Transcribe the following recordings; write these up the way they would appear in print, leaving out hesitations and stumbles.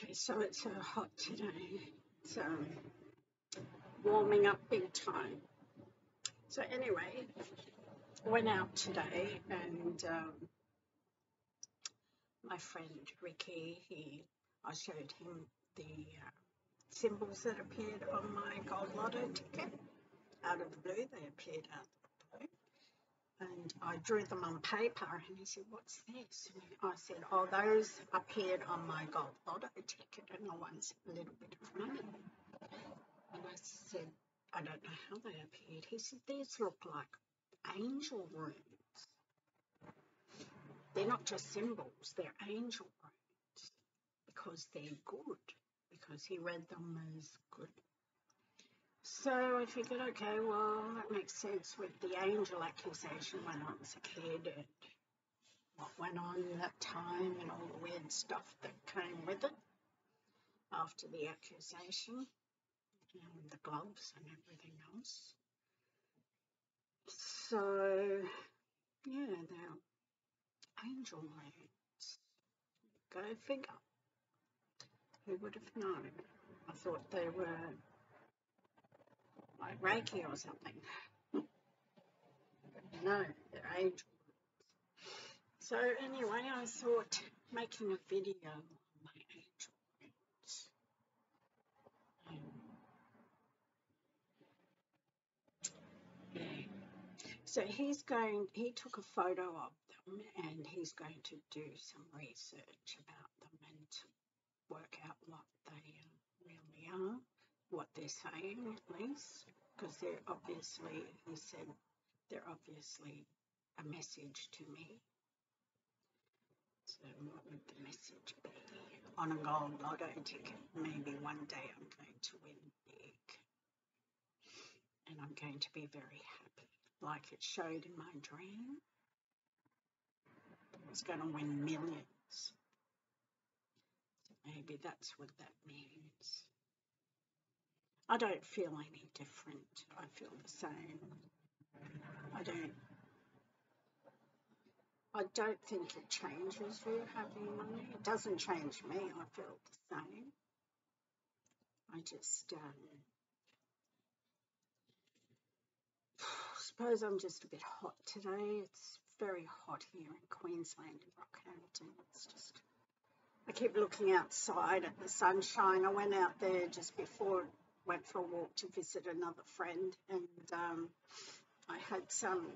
Okay, so it's so hot today. It's warming up big time. So anyway, went out today and my friend Ricky, I showed him the symbols that appeared on my Gold Lotto ticket. Out of the blue, they appeared out of the blue. And I drew them on paper and he said, "What's this?" And I said, "Oh, those appeared on my Gold Lotto ticket and I won a little bit of money." And I said, "I don't know how they appeared." He said, "These look like angel runes. They're not just symbols, they're angel runes because they're good," because he read them as good. So I figured, okay, well, that makes sense with the angel accusation when I was a kid and what went on that time and all the weird stuff that came with it after the accusation and the gloves and everything else. So, yeah, they're angel runes. Go figure. Who would have known? I thought they were like Reiki or something. No, they're angel. So anyway, I thought making a video on my angel runes. Yeah. So he took a photo of them and he's going to do some research about them and work out what they really are, what they're saying at least, because they're obviously, he said, they're obviously a message to me. So what would the message be? On a Gold Lotto ticket, maybe one day I'm going to win big and I'm going to be very happy, like it showed in my dream. I was going to win millions. So maybe that's what that means. I don't feel any different. I feel the same. I don't think it changes you having money. It doesn't change me. I feel the same. I just suppose I'm just a bit hot today. It's very hot here in Queensland, in Rockhampton. It's just, I keep looking outside at the sunshine. I went out there just before, went for a walk to visit another friend, and I had some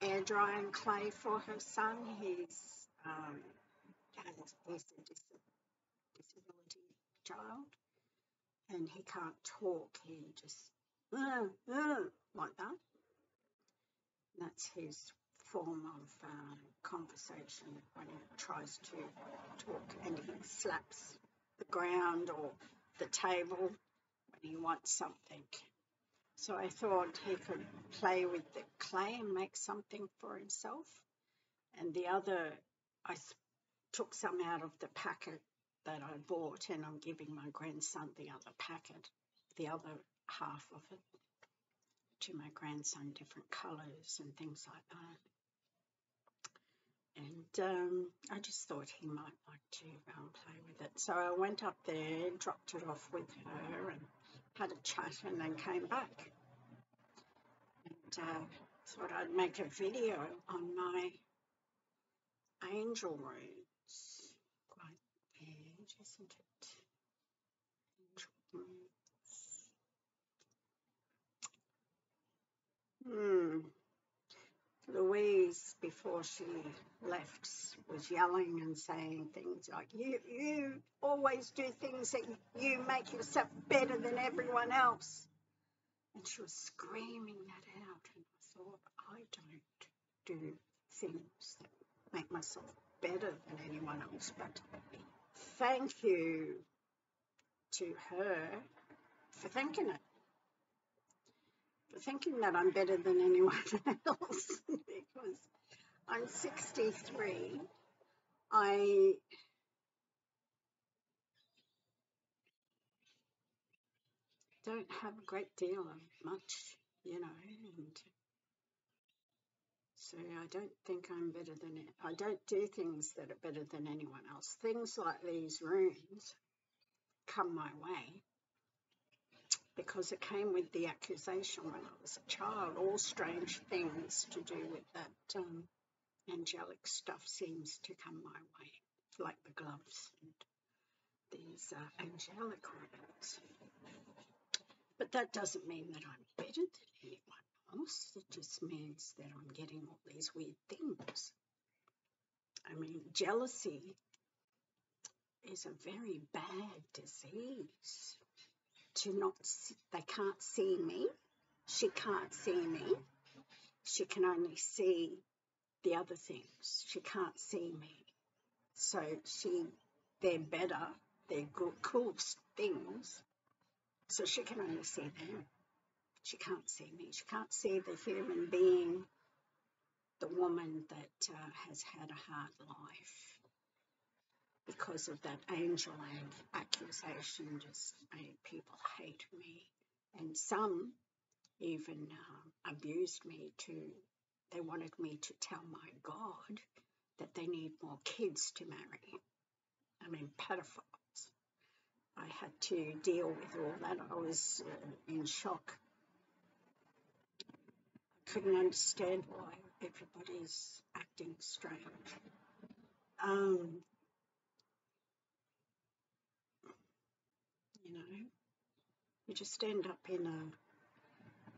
air drying clay for her son. He's a disability child, and he can't talk. He just like that. That's his form of conversation when he tries to talk, and he slaps the ground or the table when he wants something. So I thought he could play with the clay and make something for himself. And the other, I took some out of the packet that I bought, and I'm giving my grandson the other packet, the other half of it, to my grandson, different colours and things like that. And I just thought he might like to play with it. So I went up there, dropped it off with her and had a chat, and then came back. And thought I'd make a video on my angel runes. Quite big, isn't it? Angel runes. Louise, before she left, was yelling and saying things like, you always do things that you make yourself better than everyone else. And she was screaming that out, and I thought, I don't do things that make myself better than anyone else, but thank you to her for thinking it. For thinking that I'm better than anyone else, because I'm 63. I don't have a great deal of much, and so I don't think I'm better than it. I don't do things that are better than anyone else. Things like these runes come my way, because it came with the accusation when I was a child. All strange things to do with that angelic stuff seems to come my way, like the gloves and these angelic ones. But that doesn't mean that I'm better than anyone else. It just means that I'm getting all these weird things. I mean, jealousy is a very bad disease. They can't see me. She can't see me. She can only see the other things. She can't see me. So they're better. They're good, cool things. So she can only see them. She can't see me. She can't see the human being, the woman that has had a hard life. Because of that angel accusation just made people hate me. And some even abused me they wanted me to tell my God that they need more kids to marry. I mean, pedophiles. I had to deal with all that. I was in shock. I couldn't understand why everybody's acting strange. You know, you just end up in a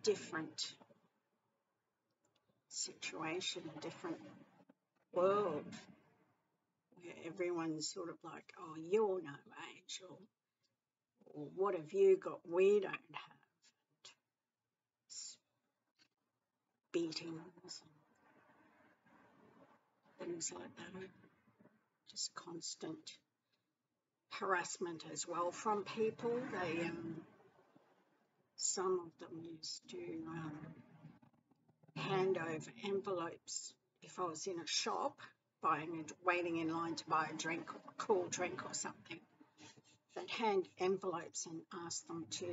different situation, a different world, where everyone's sort of like, oh, you're no angel, or what have you got we don't have, and beatings and things like that. Just constant harassment as well from people. Some of them used to hand over envelopes if I was in a shop waiting in line to buy a drink, or a cool drink or something. They'd hand envelopes and ask them to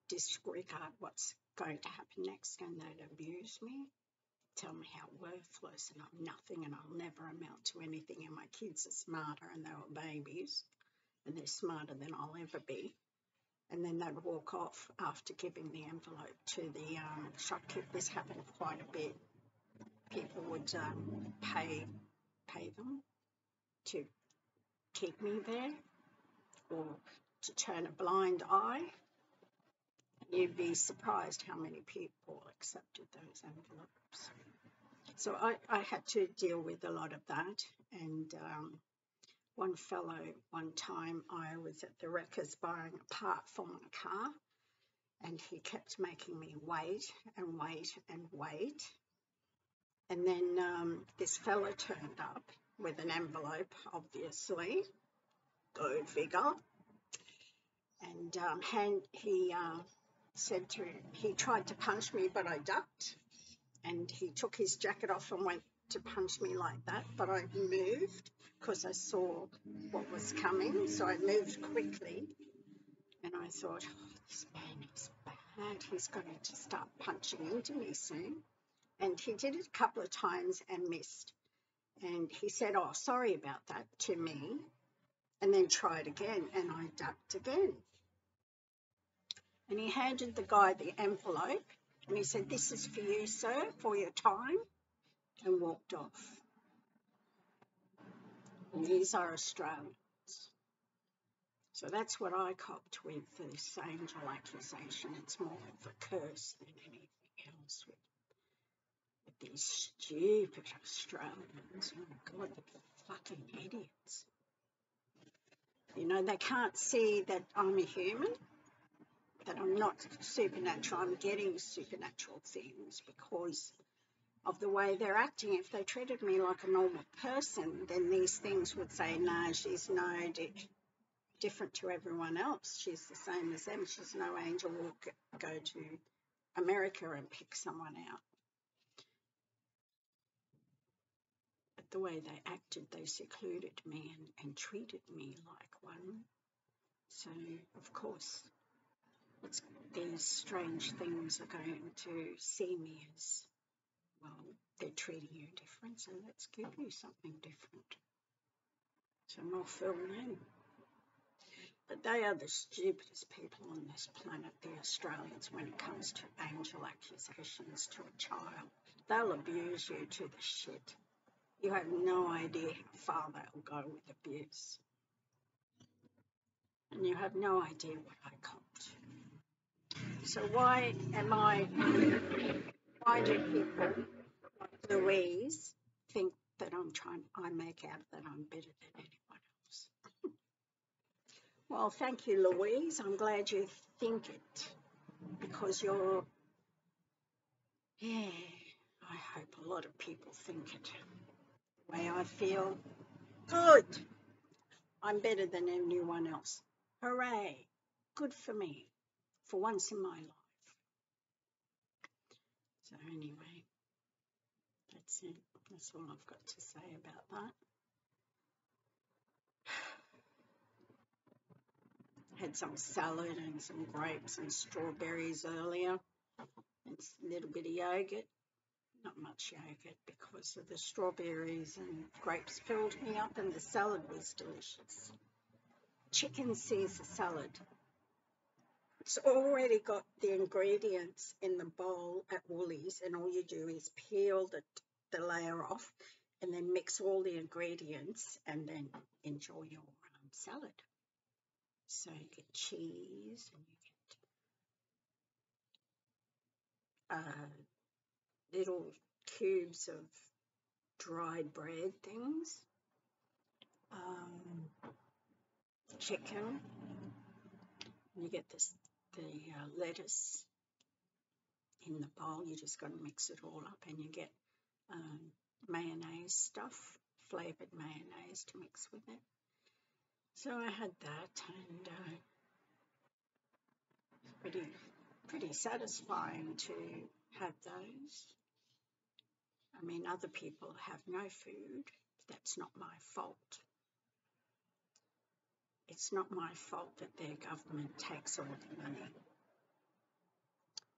disregard what's going to happen next, and they'd abuse me, tell me how worthless and I'm nothing and I'll never amount to anything, and my kids are smarter, and they were babies and they're smarter than I'll ever be. And then they'd walk off after giving the envelope to the shopkeeper. This happened quite a bit. People would pay them to keep me there, or to turn a blind eye. You'd be surprised how many people accepted those envelopes. So I had to deal with a lot of that. And one fellow, one time I was at the Wreckers buying a part for my car, and he kept making me wait and wait and wait. And then this fella turned up with an envelope, obviously, go figure. And he tried to punch me, but I ducked. And he took his jacket off and went to punch me like that, but I moved because I saw what was coming. So I moved quickly, and I thought, oh, this man is bad. He's going to start punching into me soon. And he did it a couple of times and missed. And he said, oh, sorry about that, to me, and then tried again, and I ducked again. And he handed the guy the envelope, and he said, this is for you, sir, for your time, and walked off. And these are Australians. So that's what I copped with this angel accusation. It's more of a curse than anything else with these stupid Australians. Oh, my God, they're fucking idiots. You know, they can't see that I'm a human, that I'm not supernatural. I'm getting supernatural things because of the way they're acting. If they treated me like a normal person, then these things would say, no, she's no different to everyone else. She's the same as them. She's no angel. We'll go to America and pick someone out. But the way they acted, they secluded me and treated me like one. So, of course, these strange things are going to see me as, well, they're treating you different, so let's give you something different. So I'll fill in. But they are the stupidest people on this planet, the Australians, when it comes to angel accusations to a child. They'll abuse you to the shit. You have no idea how far they'll go with abuse. And you have no idea what I copped. So why do people like Louise think that I make out that I'm better than anyone else? Well, thank you, Louise. I'm glad you think it, because I hope a lot of people think it. The way I feel, good. I'm better than anyone else. Hooray. Good for me, for once in my life. So anyway, that's it. That's all I've got to say about that. Had some salad and some grapes and strawberries earlier, and a little bit of yogurt. Not much yogurt because of the strawberries and grapes filled me up, and the salad was delicious. Chicken Caesar salad. It's already got the ingredients in the bowl at Woolies, and all you do is peel the layer off and then mix all the ingredients and then enjoy your salad. So you get cheese and you get little cubes of dried bread things, chicken. You get the lettuce in the bowl. You just got to mix it all up, and you get mayonnaise stuff, flavoured mayonnaise to mix with it. So I had that, and pretty satisfying to have those. I mean, other people have no food. That's not my fault. It's not my fault that their government takes all the money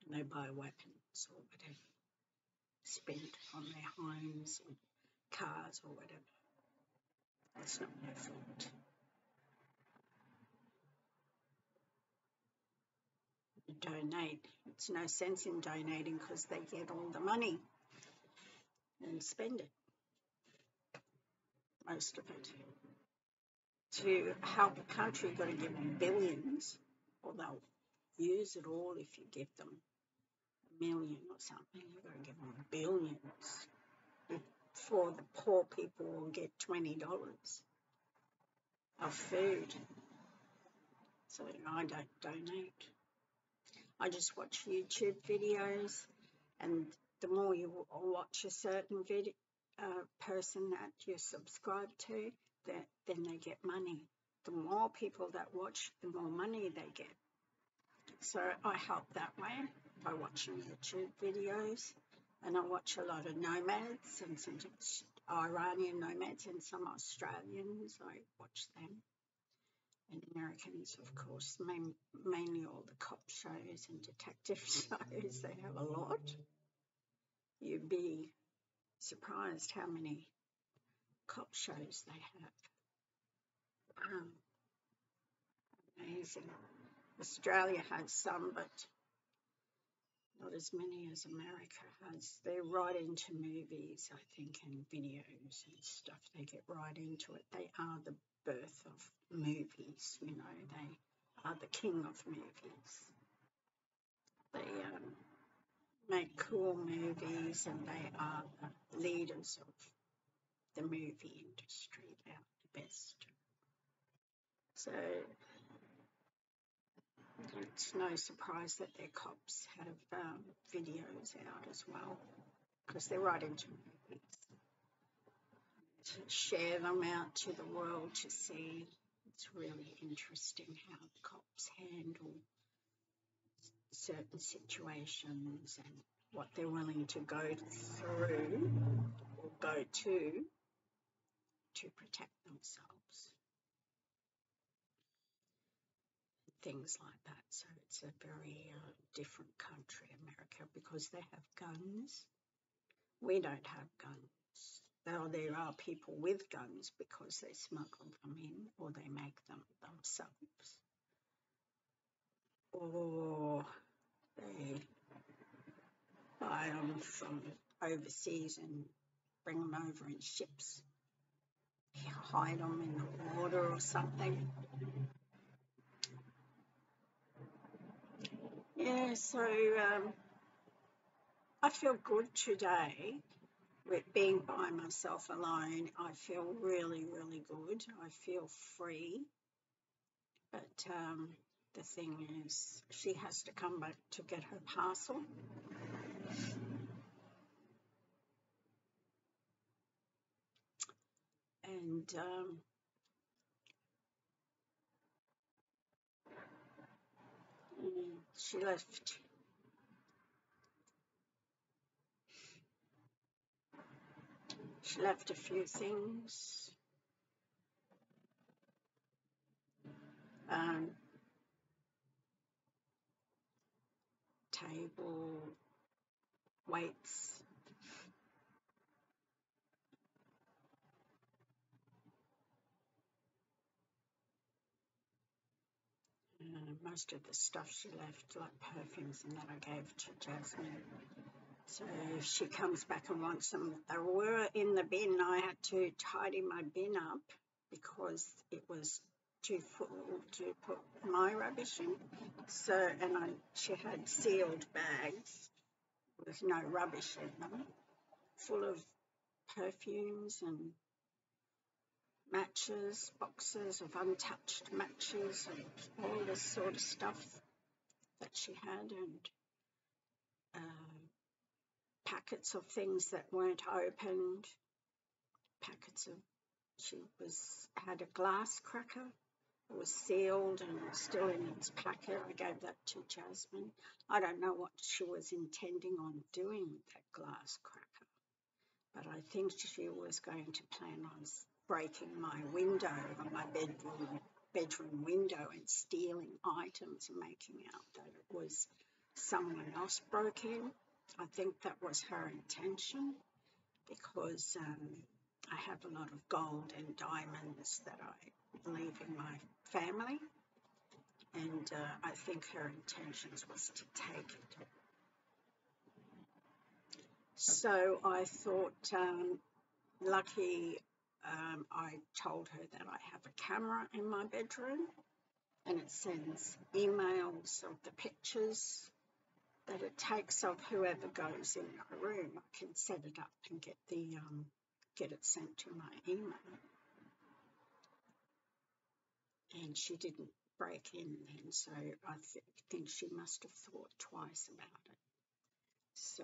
and they buy weapons or whatever, spent on their homes and cars or whatever. That's not my fault. You donate. It's no sense in donating because they get all the money and spend it, most of it. To help a country, you've got to give them billions, or they'll use it all if you give them $1 million or something. You've got to give them billions before the poor people will get $20 of food. So I don't donate. I just watch YouTube videos, and the more you watch a certain person that you subscribe to, then they get money. The more people that watch, the more money they get. So I help that way by watching YouTube videos, and I watch a lot of nomads and some Iranian nomads and some Australians. I watch them. And Americans, of course, mainly all the cop shows and detective shows. They have a lot. You'd be surprised how many cop shows they have. Amazing. Australia has some, but not as many as America has. They're right into movies, I think, and videos and stuff. They get right into it. They are the birth of movies, you know. They are the king of movies. They make cool movies, and they are the leaders of the movie industry. They are the best. So it's no surprise that their cops have videos out as well, because they're right into movies. To share them out to the world to see. It's really interesting how the cops handle certain situations and what they're willing to go through or go to protect themselves. Things like that. So it's a very different country, America, because they have guns. We don't have guns. there are people with guns because they smuggle them in or they make them themselves, or they buy them from overseas and bring them over in ships, hide them in the water or something. Yeah, so I feel good today with being by myself alone. I feel really, really good. I feel free. But the thing is, she has to come back to get her parcel. And she left a few things. Table, weights. Most of the stuff she left, like perfumes and that, I gave to Jasmine. So if she comes back and wants them, they were in the bin. I had to tidy my bin up because it was too full to put my rubbish in. So, and she had sealed bags with no rubbish in them, full of perfumes and matches, boxes of untouched matches and all this sort of stuff that she had, and packets of things that weren't opened, packets of, she had a glass cracker. It was sealed and still in its packet. I gave that to Jasmine. I don't know what she was intending on doing with that glass cracker, but I think she was going to plan on breaking my window, my bedroom window, and stealing items and making out that it was someone else broke in. I think that was her intention because I have a lot of gold and diamonds that I leave in my family, and I think her intentions was to take it. So I thought, lucky, I told her that I have a camera in my bedroom and it sends emails of the pictures that it takes of whoever goes in my room. I can set it up and get it sent to my email. And she didn't break in then, so I think she must have thought twice about it. So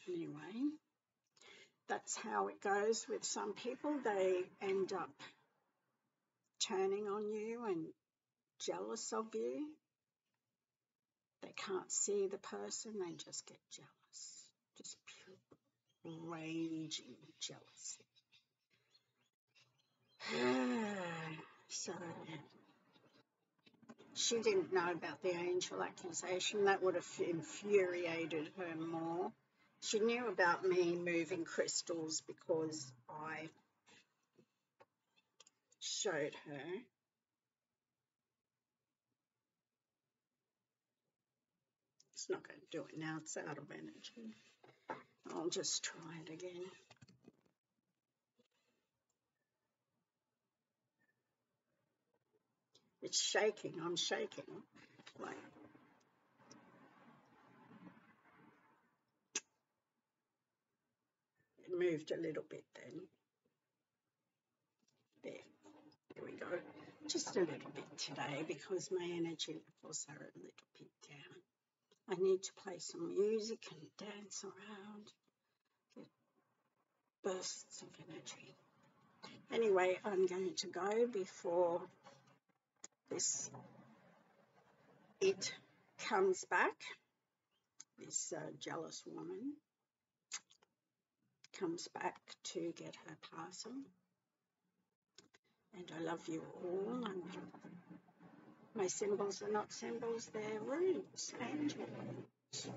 anyway, that's how it goes with some people. They end up turning on you and jealous of you. They can't see the person, they just get jealous, just pure raging jealousy. So she didn't know about the angel accusation. That would have infuriated her more. She knew about me moving crystals because I showed her. It's not going to do it now, it's out of energy. I'll just try it again. It's shaking, I'm shaking. Like, it moved a little bit then. There we go. Just a little bit today because my energy levels are a little bit down. I need to play some music and dance around, get bursts of energy. Anyway, I'm going to go before it comes back. This jealous woman comes back to get her parcel. And I love you all. My symbols are not symbols, they're runes, angel runes.